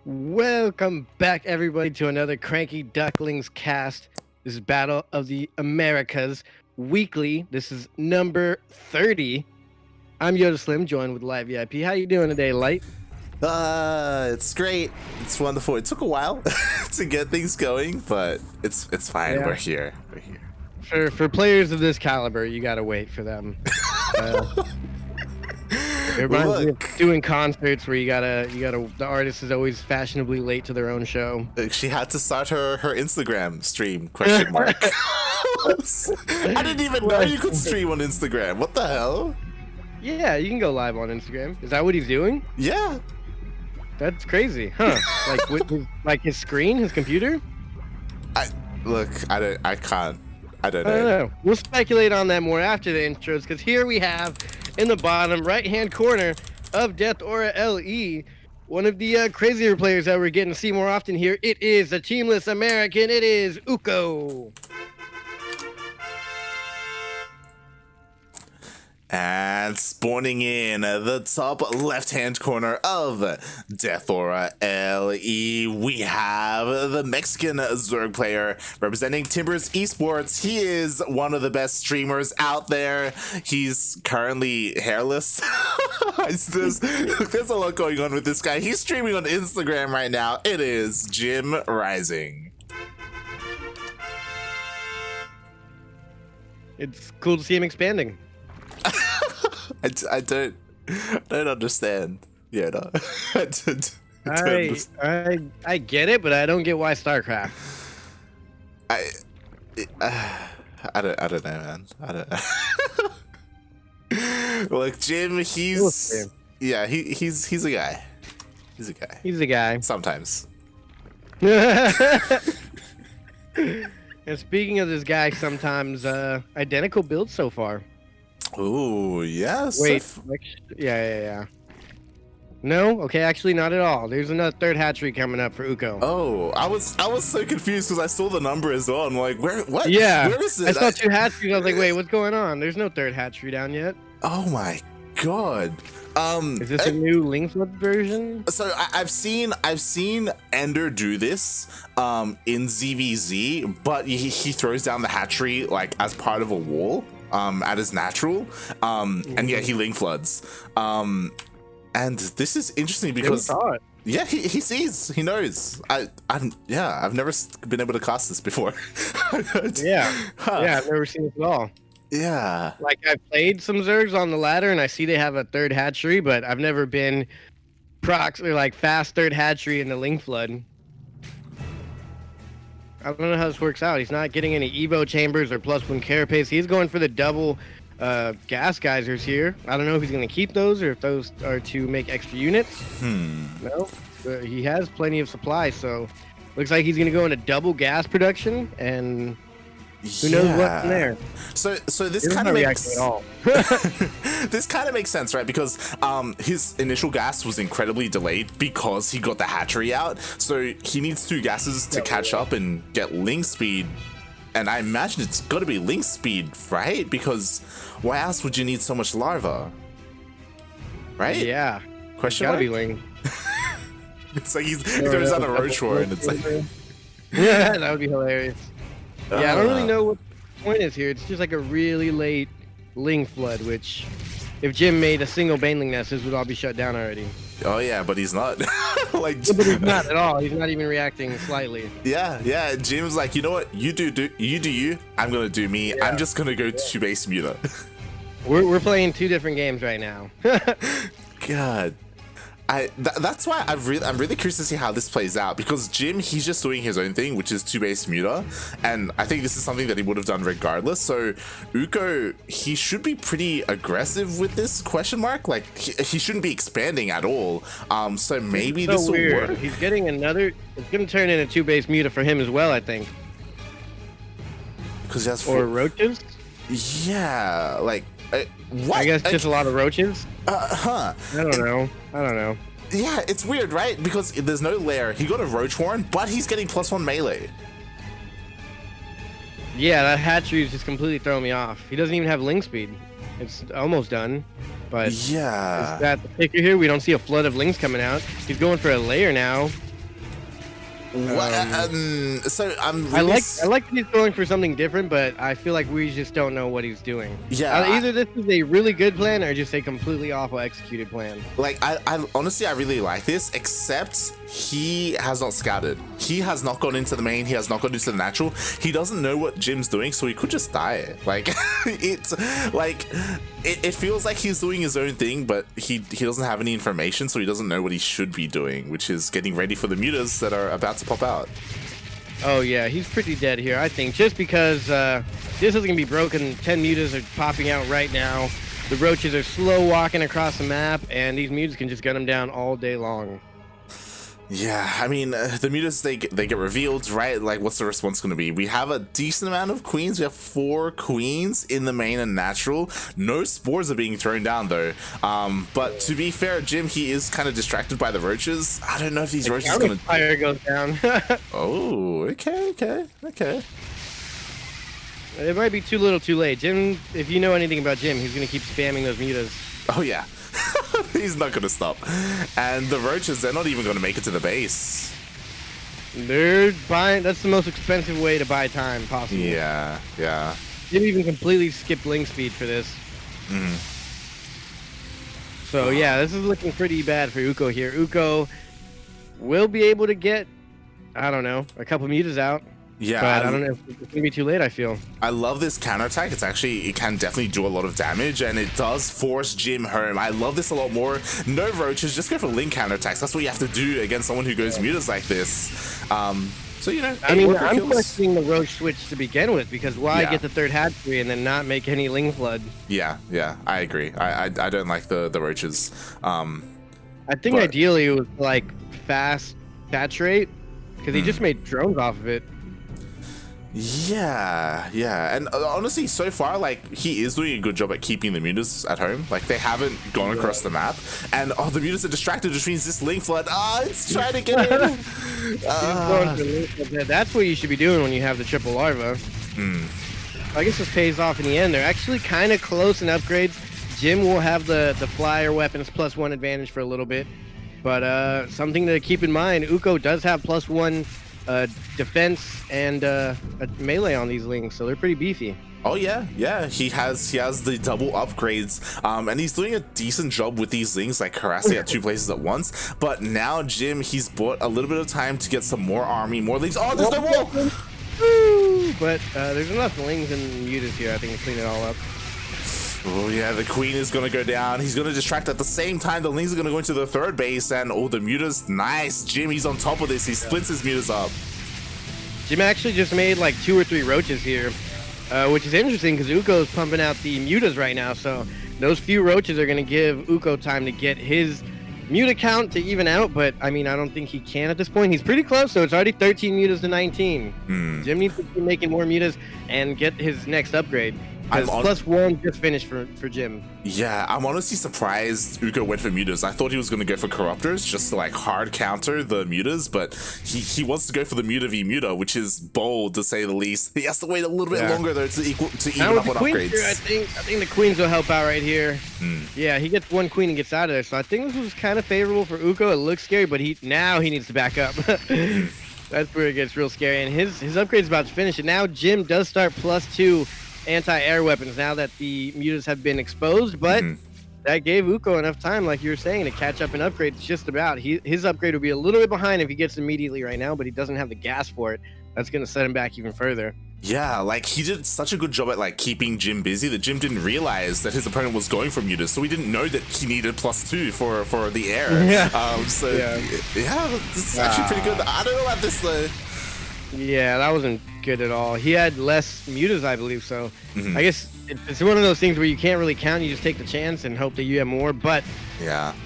Welcome back, everybody, to another CranKy Ducklings cast. This is Battle of the Americas weekly. This is number 30. I'm Yodaslim, joined with Live VIP. How you doing today, Light? It's great. It's wonderful. It took a while to get things going, but it's fine. Yeah. We're here. For players of this caliber, you gotta wait for them. It reminds me of doing concerts where you gotta. The artist is always fashionably late to their own show. She had to start her Instagram stream? Question mark. I didn't even know you could stream on Instagram. What the hell? Yeah, you can go live on Instagram. Is that what he's doing? Yeah. That's crazy, huh? Like with his screen, his computer? I can't. I don't I know. don't know. We'll speculate on that more after the intros, because here we have, in the bottom right-hand corner of Death Aura LE, one of the crazier players that we're getting to see more often here. It is a teamless American. It is Ukko. And spawning in the top left-hand corner of Death Aura LE, we have the Mexican Zerg player representing Timbers Esports. He is one of the best streamers out there. He's currently hairless. There's a lot going on with this guy. He's streaming on Instagram right now. It is JimRising. It's cool to see him expanding. I don't understand. Yeah, no. I get it, but I don't get why StarCraft. I don't know, man. I don't know. Look, Jim, he's a guy. He's a guy. He's a guy. Sometimes. And speaking of this guy, sometimes identical builds so far. Ooh, yes. Wait, yeah. No, okay, actually not at all. There's another third hatchery coming up for Ukko. Oh, I was so confused because I saw the number as well. I'm like, what? Yeah, where is it? I saw two hatcheries. I was like, wait, what's going on? There's no third hatchery down yet. Oh my god. Is this a new Linkflood version? So I've seen Ender do this in ZvZ, but he throws down the hatchery like as part of a wall. At his natural, and yeah, he link floods. And this is interesting because yeah, he sees, he knows. I've never been able to cast this before. Yeah, I've never seen this at all. Yeah, like I played some Zergs on the ladder, and I see they have a third hatchery, but I've never been fast third hatchery in the link flood. I don't know how this works out. He's not getting any Evo chambers or +1 carapace. He's going for the double gas geysers here. I don't know if he's going to keep those or if those are to make extra units. No, but he has plenty of supply, so looks like he's going to go into double gas production, and who knows what's in there. So this kind of makes this kind of makes sense, right? Because his initial gas was incredibly delayed because he got the hatchery out. So he needs 2 gases to catch up and get link speed. And I imagine it's got to be link speed, right? Because why else would you need so much larva? Right? Yeah. Question mark? Gotta be link. It's like he throws on a roach war and it's like... Yeah, that would be hilarious. Yeah, I don't really know what the point is here. It's just like a really late Ling flood, which, if Jim made a single Baneling nest, this would all be shut down already. Oh yeah, but he's not. But he's not at all. He's not even reacting slightly. Yeah. Jim's like, you know what? You do you. I'm gonna do me. Yeah. I'm just gonna go to base muta. We're playing 2 different games right now. God. That's why I'm really curious to see how this plays out, because Jim, he's just doing his own thing, which is 2-base muta, and I think this is something that he would have done regardless. So Ukko, he should be pretty aggressive with this question mark. Like he shouldn't be expanding at all. So maybe this will work. He's getting another. It's gonna turn into 2-base muta for him as well, I think. Because he has roaches. Yeah, like. What? I guess just a lot of roaches. I don't know. Yeah, it's weird, right? Because there's no lair. He got a roach warren, but he's getting +1 melee. Yeah, that hatchery is just completely throwing me off. He doesn't even have link speed. It's almost done. But yeah, is that the picture here? We don't see a flood of links coming out. He's going for a layer now. What? So I'm I really like that he's going for something different, but I feel like we just don't know what he's doing. Yeah, Either this is a really good plan or just a completely awful executed plan. like I honestly I really like this, except he has not scouted. He has not gone into the main. He has not gone into the natural. He doesn't know what Jim's doing, so he could just die. Like it's like it feels like he's doing his own thing, but he doesn't have any information, so he doesn't know what he should be doing, which is getting ready for the mutas that are about to pop out. Oh yeah, he's pretty dead here, I think, just because this isn't gonna be broken. 10 mutas are popping out right now. The roaches are slow walking across the map, and these mutas can just gun them down all day long. Yeah, I mean, the mutas, they get revealed, right? Like, what's the response going to be? We have a decent amount of queens. We have 4 queens in the main and natural. No spores are being thrown down, though. But to be fair, Jim, he is kind of distracted by the roaches. I don't know if these roaches are going to... Fire goes down. Oh, okay. It might be too little too late. Jim, if you know anything about Jim, he's going to keep spamming those mutas. Oh, yeah. He's not going to stop. And the roaches, they're not even going to make it to the base. They're buying... That's the most expensive way to buy time possible. Yeah. Jim even completely skipped link speed for this. So, yeah, this is looking pretty bad for Ukko here. Ukko will be able to get, I don't know, a couple mutas out. Yeah, but I don't know if it's gonna be too late, I feel. I love this counterattack. It can definitely do a lot of damage, and it does force Jim home. I love this a lot more. No roaches, just go for link counterattacks. That's what you have to do against someone who goes mutas like this. So, you know, I mean, I'm questioning the roach switch to begin with, because why get the third hatchery and then not make any link flood? Yeah, I agree. I don't like the roaches. I think ideally it was like fast saturate, because he just made drones off of it. Yeah, and honestly, so far, like, he is doing a good job at keeping the mutas at home. Like, they haven't gone across the map, and the mutas are distracted, which means this link flood, it's trying to get in. That's what you should be doing when you have the triple larva. I guess this pays off in the end. They're actually kind of close in upgrades. Jim will have the flyer weapons +1 advantage for a little bit, but something to keep in mind, Ukko does have +1 defense and a melee on these links, so they're pretty beefy. Oh yeah, he has the double upgrades, and he's doing a decent job with these links, like harassing at 2 places at once. But now Jim, he's bought a little bit of time to get some more army, more links. Oh, there's no wall! But there's enough lings and mutas here, I think, to clean it all up. Oh yeah, the queen is gonna go down. He's gonna distract at the same time. The lings are gonna go into the third base, and the mutas, nice. Jim, he's on top of this. He splits his mutas up. Jim actually just made like 2 or 3 roaches here, which is interesting because Ukko's pumping out the mutas right now. So those few roaches are gonna give Ukko time to get his muta count to even out. But I mean, I don't think he can at this point. He's pretty close, so it's already 13 mutas to 19. Jim needs to keep making more mutas and get his next upgrade. +1 just finished for Jim. Yeah, I'm honestly surprised Ukko went for mutas. I thought he was going to go for corruptors just to like hard counter the mutas, but he wants to go for the muta v muta, which is bold to say the least. He has to wait a little bit longer though to even up on upgrades. Here, I think the queens will help out right here. Yeah, he gets 1 queen and gets out of there. So I think this was kind of favorable for Ukko. It looks scary, but now he needs to back up. That's where it gets real scary. And his upgrade's about to finish. And now Jim does start +2 anti-air weapons now that the mutas have been exposed, but that gave Ukko enough time, like you were saying, to catch up and upgrade. Just about. His upgrade will be a little bit behind if he gets immediately right now, but he doesn't have the gas for it. That's going to set him back even further. Yeah, like he did such a good job at like keeping Jim busy that Jim didn't realize that his opponent was going for mutas, so he didn't know that he needed +2 for the air. Yeah. It's actually pretty good. I don't know about this though. Yeah, that wasn't good at all. He had less mutas, I believe, so I guess it's one of those things where you can't really count. You just take the chance and hope that you have more, but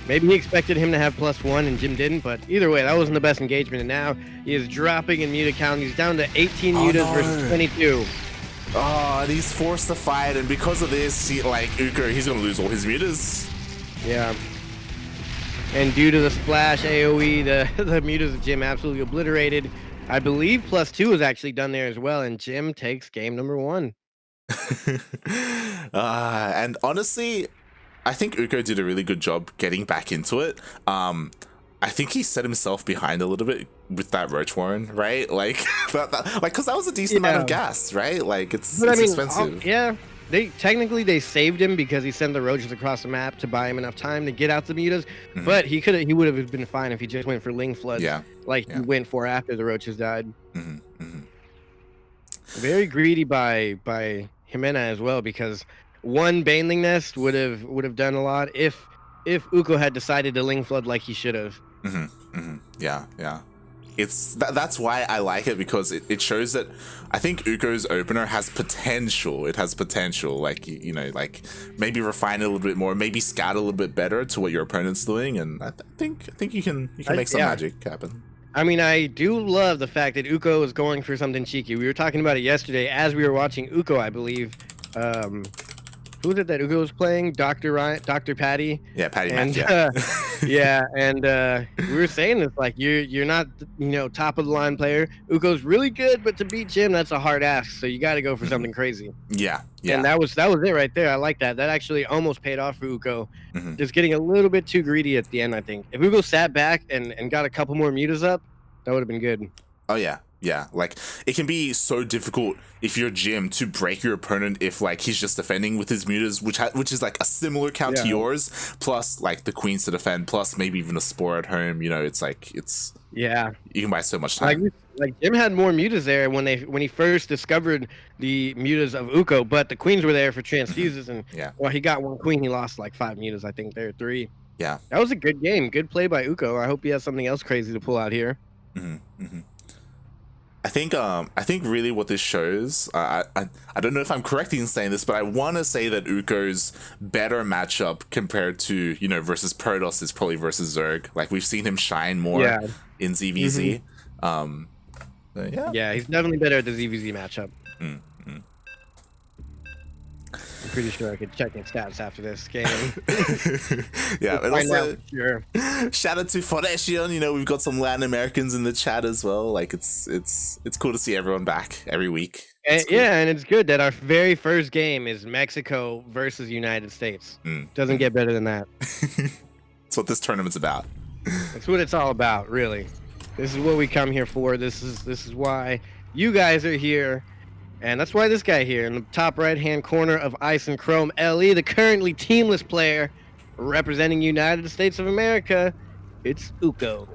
maybe he expected him to have +1 and Jim didn't, but either way, that wasn't the best engagement, and now he is dropping in muta count. He's down to 18 mutas versus 22. Oh, and he's forced to fight, and because of this, Ukko, he's going to lose all his mutas. Yeah. And due to the splash AoE, the mutas of Jim absolutely obliterated. I believe +2 was actually done there as well, and Jim takes game number 1. And honestly, I think Ukko did a really good job getting back into it. I think he set himself behind a little bit with that Roach Warren, right? Like, because that was a decent amount of gas, right? Like, it's expensive. Yeah, they saved him because he sent the Roaches across the map to buy him enough time to get out the mutas. But he would have been fine if he just went for Ling Floods, he went for after the Roaches died. Very greedy by Jimena as well, because one Baneling Nest would have done a lot if Ukko had decided to Ling Flood like he should have. Yeah. That's why I like it, because it shows that I think Ukko's opener has potential. It has potential, like, you know, like maybe refine it a little bit more, maybe scout a little bit better to what your opponent's doing, and I think you can make some magic happen. I mean, I do love the fact that Ukko is going for something cheeky. We were talking about it yesterday as we were watching Ukko, I believe. Who was it that Ukko was playing? Dr. Patty. Yeah, Patty. And we were saying this, like, you're not, top of the line player. Ukko's really good, but to beat Jim, that's a hard ask. So you got to go for something crazy. Yeah. And that was it right there. I like that. That actually almost paid off for Ukko. Just getting a little bit too greedy at the end, I think. If Ukko sat back and got a couple more mutas up, that would have been good. Oh yeah. Yeah, like, it can be so difficult if you're Jim to break your opponent if, like, he's just defending with his mutas, which is like a similar count to yours, plus like the queens to defend, plus maybe even a spore at home. You know, it's like you can buy so much time. Like Jim had more mutas there when he first discovered the mutas of Ukko, but the queens were there for transfuses, and well, he got one queen, he lost like 5 mutas, I think. There 3. Yeah, that was a good game, good play by Ukko. I hope he has something else crazy to pull out here. I think really what this shows, I don't know if I'm correct in saying this, but I want to say that Ukko's better matchup compared to, versus Protoss is probably versus Zerg. Like, we've seen him shine more in ZvZ. Yeah, he's definitely better at the ZvZ matchup. I'm pretty sure I could check his stats after this game. And also, shout out to Foundation. We've got some Latin Americans in the chat as well. Like, it's cool to see everyone back every week. And it's good that our very first game is Mexico versus United States. Doesn't get better than that. That's what this tournament's about. That's what it's all about, really. This is what we come here for. This is why you guys are here. And that's why this guy here in the top right-hand corner of Ice and Chrome, LE, the currently teamless player representing United States of America, it's Ukko.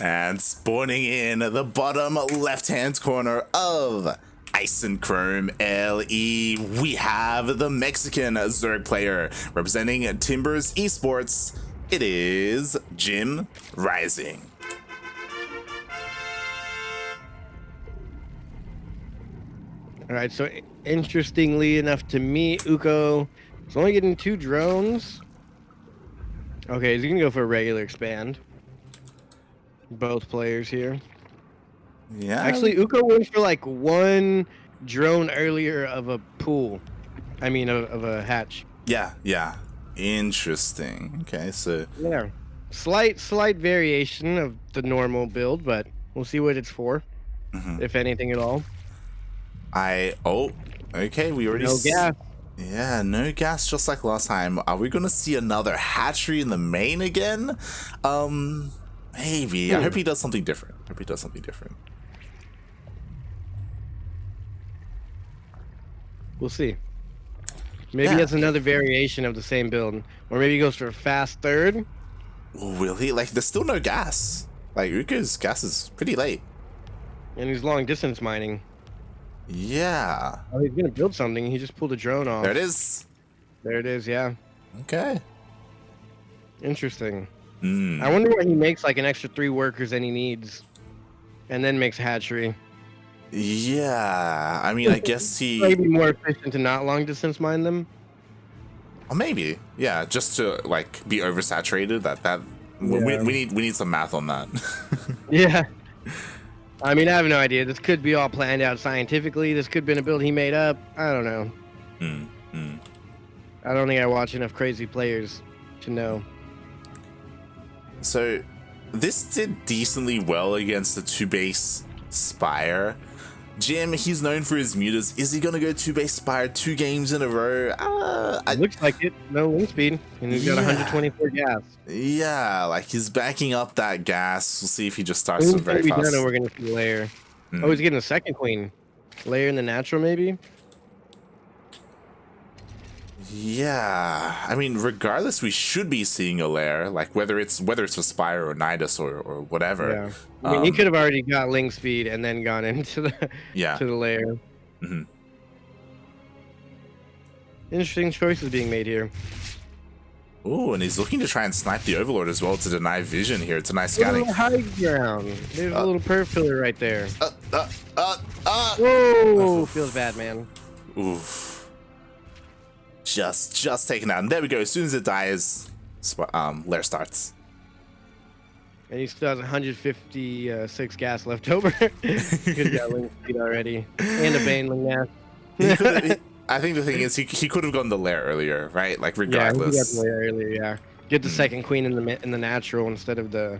And spawning in the bottom left-hand corner of Ice and Chrome LE, we have the Mexican Zerg player representing Timbers Esports. It is JimRising. All right, so interestingly enough to me, Ukko is only getting 2 drones. Okay, he's going to go for a regular expand. Both players here. Yeah. Actually, Ukko went for like 1 drone earlier of a pool. I mean, of a hatch. Yeah. Interesting. Okay, so... Yeah. Slight variation of the normal build, but we'll see what it's for, if anything at all. Okay, we already... No gas. Yeah, no gas, just like last time. Are we gonna see another hatchery in the main again? Maybe. I hope he does something different. We'll see. Maybe it's another variation of the same build. Or maybe he goes for a fast third. Will he? Like, there's still no gas. Like, Ukko's gas is pretty late. And he's long distance mining. Yeah. Oh, he's gonna build something. He just pulled a drone off. There it is. Yeah. Okay. Interesting. I wonder why he makes like an extra 3 workers than he needs, and then makes a hatchery. Yeah. I mean, I guess he... Maybe more efficient to not long distance mine them. Oh, maybe. Yeah, just to like be oversaturated. We need some math on that. Yeah. I mean, I have no idea. This could be all planned out scientifically. This could have been a build he made up. I don't know. I don't think I watch enough crazy players to know. So, this did decently well against the 2-base Spire, Jim, he's known for his mutas. Is he gonna go 2-base Spire 2 games in a row? Looks like it. No wing speed, and he's got 124 gas. Yeah, like he's backing up that gas. We'll see if he just starts Queen's them very gonna be fast. done, and we're gonna see layer. Oh, he's getting a second queen. Layer in the natural, maybe. Yeah, I mean, regardless, we should be seeing a lair, like whether it's for Spire or Nidus or whatever. Yeah, I mean, he could have already got link speed and then gone into the to the layer. Interesting choices being made here. Ooh, and he's looking to try and snipe the Overlord as well to deny vision here. To nice A scouting. little high ground. There's a little perf pillar right there. Whoa, feels bad, man. Oof. Just taken out. And there we go. As soon as it dies, lair starts. And he still has 156 gas left over. He's got link speed already. And a Baneling nest. I think the thing is, he could have gone the lair earlier, right? Like, regardless. Yeah, he got the lair earlier, yeah. Get the second queen in the natural instead of the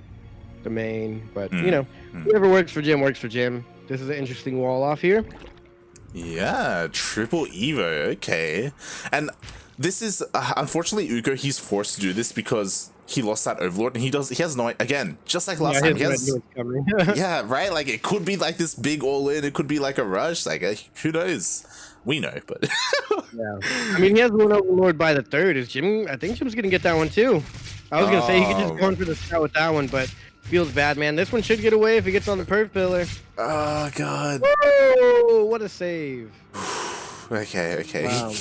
main. But, you know, whoever works for Jim works for Jim. This is an interesting wall off here. Yeah, triple Evo, okay. And this is, unfortunately, Ukko, he's forced to do this because he lost that Overlord, and he has no, again, just like last time, he has, yeah, right? Like, it could be like this big all-in, it could be like a rush, like, who knows? We know, but... yeah. I mean, he has one Overlord by the third. Is Jim, I think Jim's gonna get that one too. I was gonna say he could just go in for the scout with that one, but feels bad, man. This one should get away if he gets on the perf pillar. Oh, God. Whoa, what a save. Okay. Wow.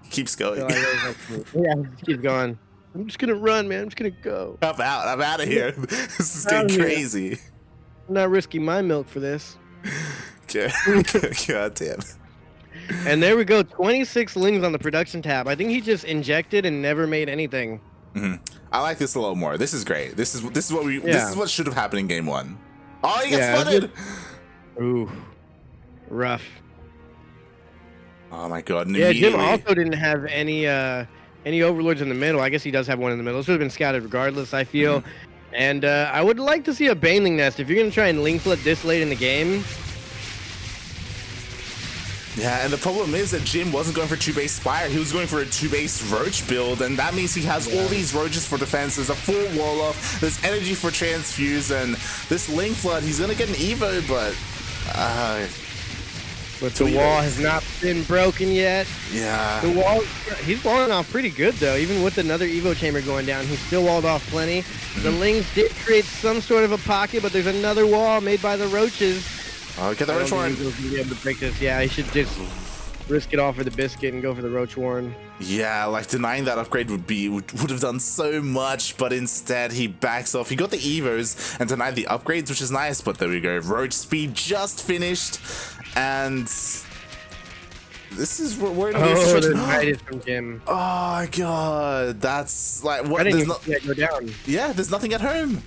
Keeps going. Yeah, keep going. I'm just gonna run, man. I'm just gonna go. I'm out of here. This is getting crazy. I'm not risking my milk for this. God damn. And there we go. 26 lings on the production tab. I think he just injected and never made anything. I like this a little more. This is great. This is what we. This is what should have happened in game 1. Oh, he gets flooded. Ooh, rough. Oh my God. Yeah, Jim also didn't have any overlords in the middle. I guess he does have one in the middle. It should have been scouted regardless, I feel. And I would like to see a Baneling nest. If you're gonna try and link flip this late in the game. Yeah, and the problem is that Jim wasn't going for 2-base Spire. He was going for a 2-base Roach build, and that means he has all these Roaches for defense. There's a full wall off. There's energy for transfuse, and this Link Flood, he's gonna get an Evo, but the wall has not been broken yet. Yeah. The wall, he's walling off pretty good though. Even with another Evo chamber going down, he's still walled off plenty. The Lings did create some sort of a pocket, but there's another wall made by the Roaches. Oh, get the Roach Warren. Be able to break this. Yeah, he should just risk it all for the biscuit and go for the Roach Warren. Yeah, like denying that upgrade would have done so much, but instead he backs off. He got the Evos and denied the upgrades, which is nice, but there we go. Roach speed just finished, and this is where the Nidus from Jim. Oh my God, that's like what? I didn't even see that go down. Yeah, there's nothing at home.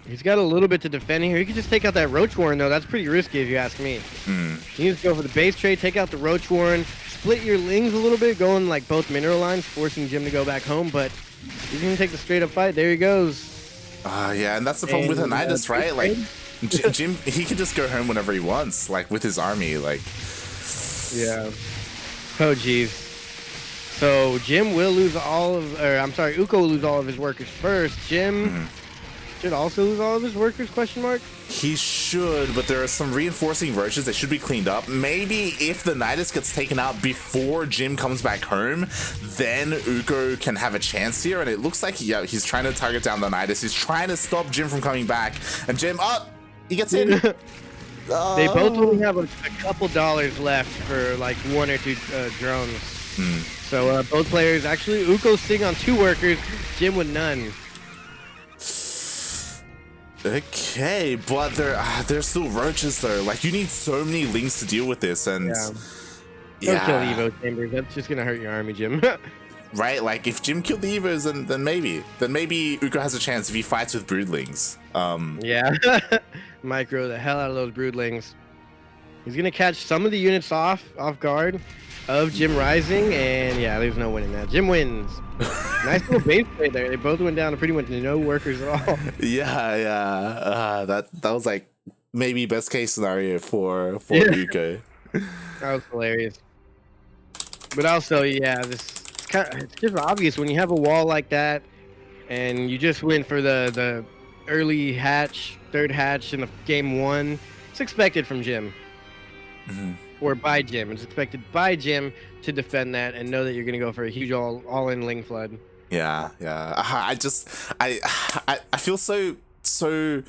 He's got a little bit to defend here. He could just take out that Roach Warren, though. That's pretty risky, if you ask me. You need to go for the base trade, take out the Roach Warren, split your Lings a little bit, going like both mineral lines, forcing Jim to go back home. But he's going to take the straight-up fight. There he goes. Yeah, and that's the problem with the Nidus, right? Like, Jim, he can just go home whenever he wants, like, with his army, like... Yeah. Oh, jeez. So, Jim will lose all of... Or, I'm sorry, Ukko will lose all of his workers first. Jim... should also lose all of his workers, question mark? He should, but there are some reinforcing Roaches that should be cleaned up. Maybe if the Nidus gets taken out before Jim comes back home, then Ukko can have a chance here. And it looks like, yeah, he's trying to target down the Nidus. He's trying to stop Jim from coming back. And Jim, he gets in. They both only have a couple dollars left for like 1 or 2 drones. So both players, actually, Ukko's sitting on 2 workers, Jim with none. Okay, but there's still Roaches though. Like, you need so many Lings to deal with this, and Don't kill the Evo chambers. That's just gonna hurt your army, Jim. Right? Like, if Jim killed the Evos, then maybe Ukko has a chance if he fights with Broodlings. Yeah, micro the hell out of those Broodlings. He's gonna catch some of the units off guard of JimRising, and yeah, there's no winning that. Jim wins. Nice little base trade there. They both went down to pretty much no workers at all. Yeah. That was like maybe best case scenario for Ukko. That was hilarious. But also, yeah, it's just obvious when you have a wall like that, and you just went for the early hatch, third hatch in the game 1. It's expected from Jim, or by Jim. It's expected by Jim to defend that and know that you're gonna go for a huge all-in Ling flood. Yeah. I feel so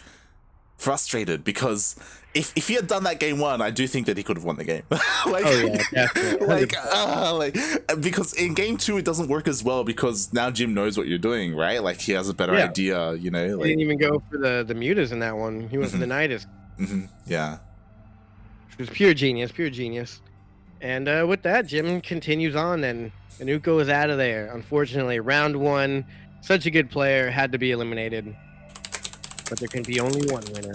frustrated because if he had done that game 1, I do think that he could have won the game. Like, oh yeah, definitely. Because in game 2 it doesn't work as well because now Jim knows what you're doing, right? Like he has a better idea, you know. Like, he didn't even go for the mutas in that one. He went for the Nidus. Yeah. It was pure genius, pure genius. And with that, Jim continues on, and Ukko is out of there. Unfortunately, round 1, such a good player, had to be eliminated. But there can be only one winner.